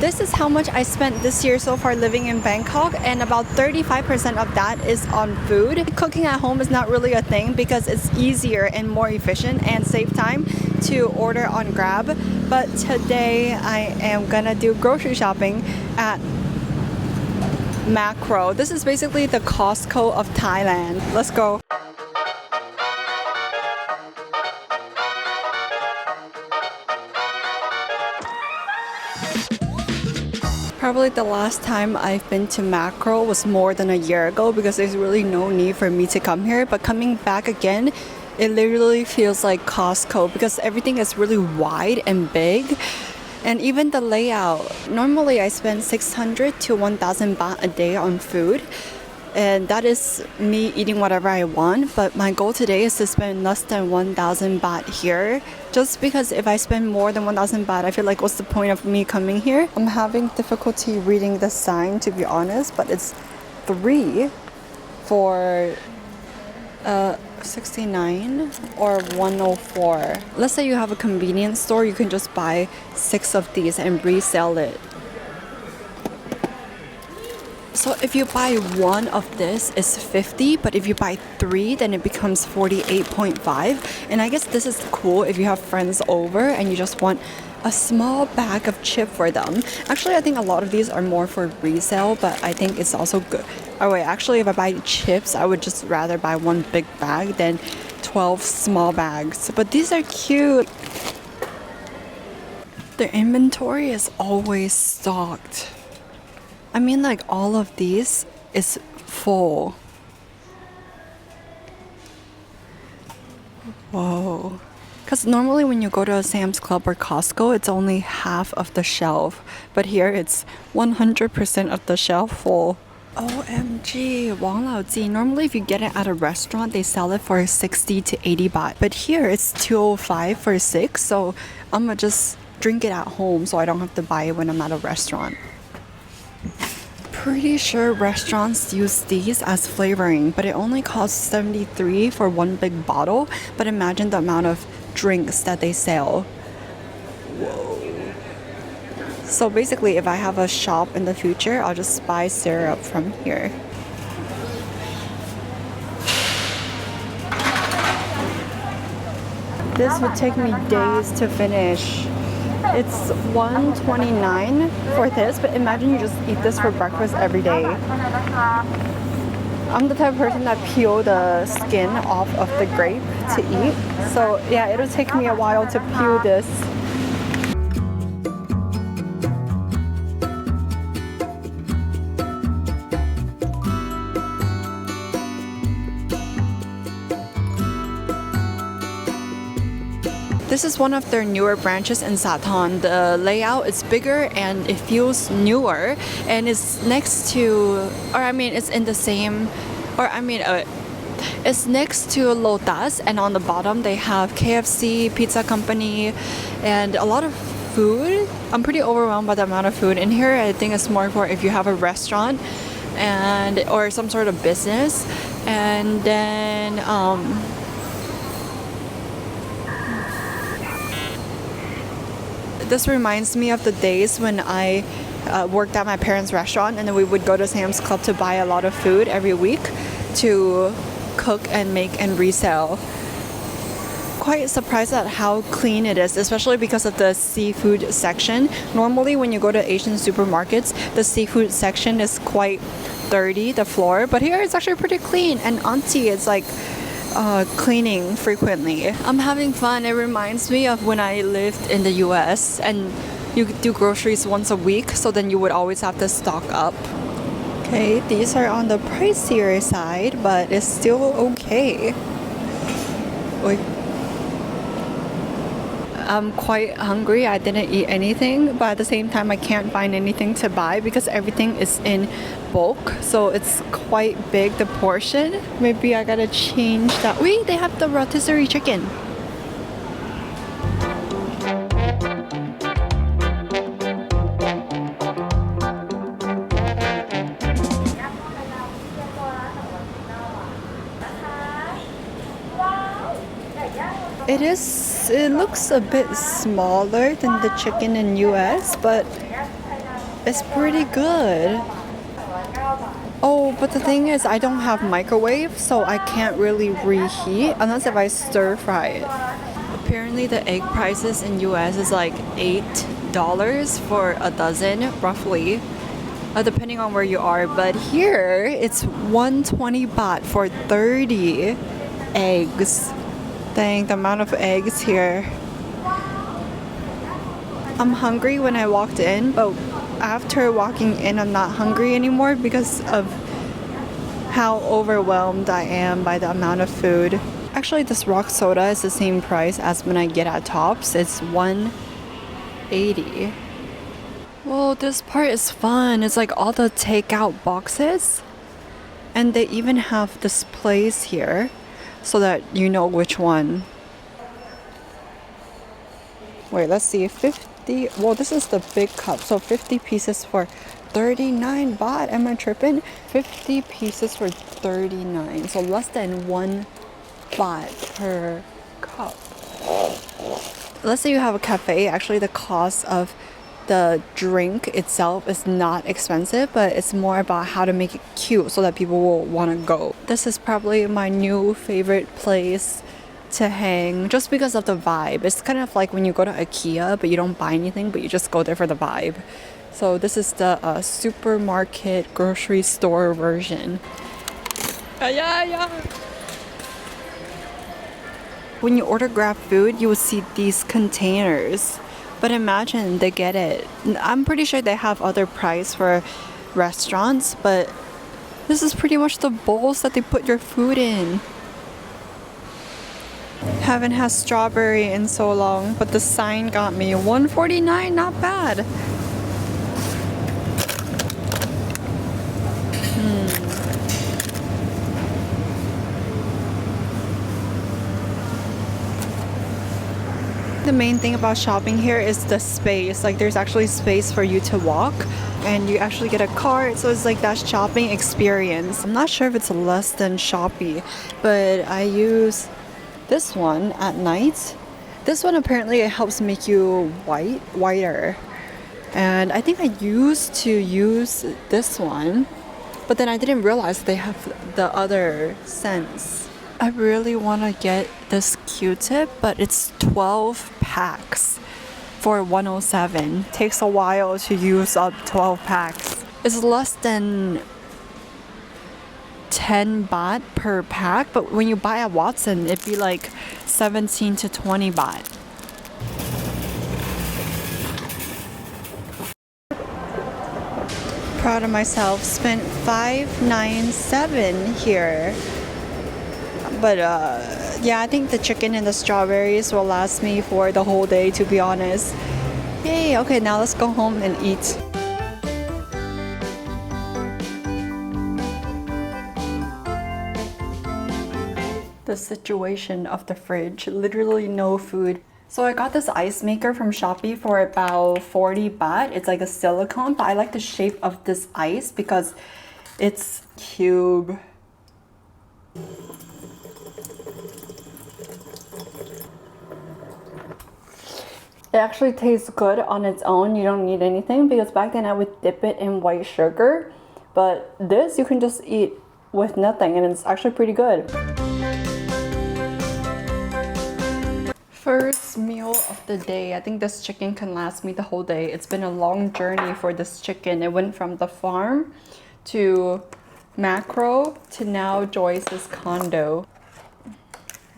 This is how much I spent this year so far living in Bangkok, and about 35% of that is on food. Cooking at home is not really a thing because it's easier and more efficient and save time to order on Grab. But today I am gonna do grocery shopping at Makro. This is basically the Costco of Thailand. Let's go. Probably the last time I've been to Makro was more than a year ago because there's really no need for me to come here. But coming back again, it literally feels like Costco because everything is really wide and big. And even the layout. Normally I spend 600 to 1,000 baht a day on food. And that is me eating whatever I want. But my goal today is to spend less than 1,000 baht here. Just because if I spend more than 1,000 baht, I feel like what's the point of me coming here? I'm having difficulty reading the sign, to be honest. But it's 3 for 69 or 104. Let's say you have a convenience store, you can just buy 6 of these and resell it. So if you buy 1 of this, it's 50, but if you buy 3, then it becomes 48.5. And I guess this is cool if you have friends over and you just want a small bag of chip for them. Actually, I think a lot of these are more for resale, but I think it's also good. Oh wait, actually if I buy chips, I would just rather buy 1 big bag than 12 small bags. But these are cute. The inventory is always stocked. I mean, like all of these is full. Whoa. Because normally when you go to a Sam's Club or Costco, it's only half of the shelf. But here it's 100% of the shelf full. OMG, Wang Lao Ji. Normally if you get it at a restaurant, they sell it for 60 to 80 baht. But here it's 205 for 6. So I'm gonna just drink it at home so I don't have to buy it when I'm at a restaurant. Pretty sure restaurants use these as flavoring, but it only costs 73 for 1 big bottle. But imagine the amount of drinks that they sell. Whoa. So basically, if I have a shop in the future, I'll just buy syrup from here. This would take me days to finish. It's $129 for this, but imagine you just eat this for breakfast every day. I'm the type of person that peel the skin off of the grape to eat. So yeah, it'll take me a while to peel this. This is one of their newer branches in Sathon. The layout is bigger and it feels newer, and it's next to, or I mean it's in the same, or I mean it's next to Lotus, and on the bottom they have KFC, pizza company, and a lot of food. I'm pretty overwhelmed by the amount of food in here. I think it's more for if you have a restaurant and or some sort of business. And then this reminds me of the days when I worked at my parents' restaurant, and then we would go to Sam's Club to buy a lot of food every week to cook and make and resell. Quite surprised at how clean it is, especially because of the seafood section. Normally when you go to Asian supermarkets, the seafood section is quite dirty, the floor, but here it's actually pretty clean, and auntie is like cleaning frequently. I'm having fun. It reminds me of when I lived in the US and you do groceries once a week, so then you would always have to stock up. Okay, these are on the pricier side, but it's still okay. Oy. I'm quite hungry. I didn't eat anything, but at the same time I can't find anything to buy because everything is in bulk, so it's quite big, the portion. Maybe I gotta change that. Wait, they have the rotisserie chicken. It looks a bit smaller than the chicken in US, but It's pretty good. Oh, but the thing is, I don't have microwave, so I can't really reheat unless if I stir fry it. Apparently, the egg prices in US is like $8 for a dozen, roughly, depending on where you are. But here, it's 120 baht for 30 eggs. Dang, the amount of eggs here. I'm hungry when I walked in, but after walking in, I'm not hungry anymore because of how overwhelmed I am by the amount of food. Actually, this rock soda is the same price as when I get at Tops. It's $1.80. Well, this part is fun. It's like all the takeout boxes. And they even have displays here so that you know which one. Wait, let's see. 50. Well, this is the big cup. So 50 pieces for 39 baht. Am I tripping? 50 pieces for 39. So less than 1 baht per cup. Let's say you have a cafe. Actually, the cost of the drink itself is not expensive, but it's more about how to make it cute so that people will want to go. This is probably my new favorite place to hang just because of the vibe. It's kind of like when you go to IKEA but you don't buy anything, but you just go there for the vibe. So this is the supermarket grocery store version. When you order Grab food, you will see these containers. But imagine they get it. I'm pretty sure they have other price for restaurants, but this is pretty much the bowls that they put your food in. Haven't had strawberry in so long, but the sign got me. $1.49, not bad. The main thing about shopping here is the space. Like there's actually space for you to walk and you actually get a cart, so it's like that shopping experience. I'm not sure if it's less than Shopee, but I use this one at night. This one apparently it helps make you whiter. And I think I used to use this one, but then I didn't realize they have the other scents. I really want to get this Q-tip, but it's 12 packs for 107. Takes a while to use up 12 packs. It's less than 10 baht per pack, but when you buy at Watson, it'd be like 17 to 20 baht. Proud of myself. Spent 597 here. But yeah, I think the chicken and the strawberries will last me for the whole day, to be honest. Yay, okay, now let's go home and eat. The situation of the fridge, literally no food. So I got this ice maker from Shopee for about 40 baht. It's like a silicone, but I like the shape of this ice because it's cube. It actually tastes good on its own. You don't need anything because back then I would dip it in white sugar. But this you can just eat with nothing and it's actually pretty good. First meal of the day. I think this chicken can last me the whole day. It's been a long journey for this chicken. It went from the farm to Makro to now Joyce's condo.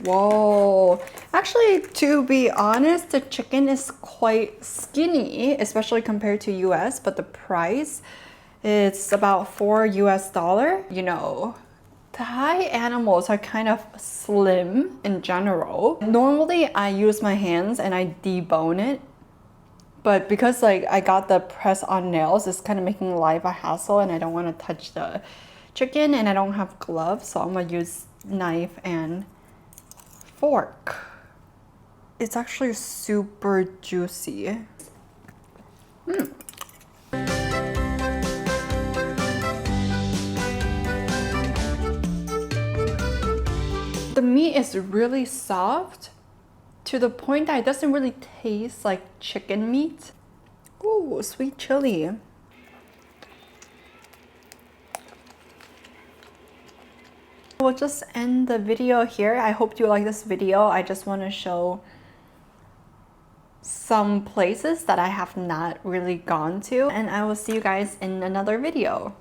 Whoa. Actually, to be honest, the chicken is quite skinny, especially compared to US, but the price, it's about $4 US. You know, Thai animals are kind of slim in general. Normally, I use my hands and I debone it. But because like I got the press-on nails, it's kind of making life a hassle and I don't want to touch the chicken and I don't have gloves, so I'm gonna use knife and fork. It's actually super juicy. The meat is really soft to the point that it doesn't really taste like chicken meat. Ooh, sweet chili. We'll just end the video here. I hope you like this video. I just want to show some places that I have not really gone to, and I will see you guys in another video.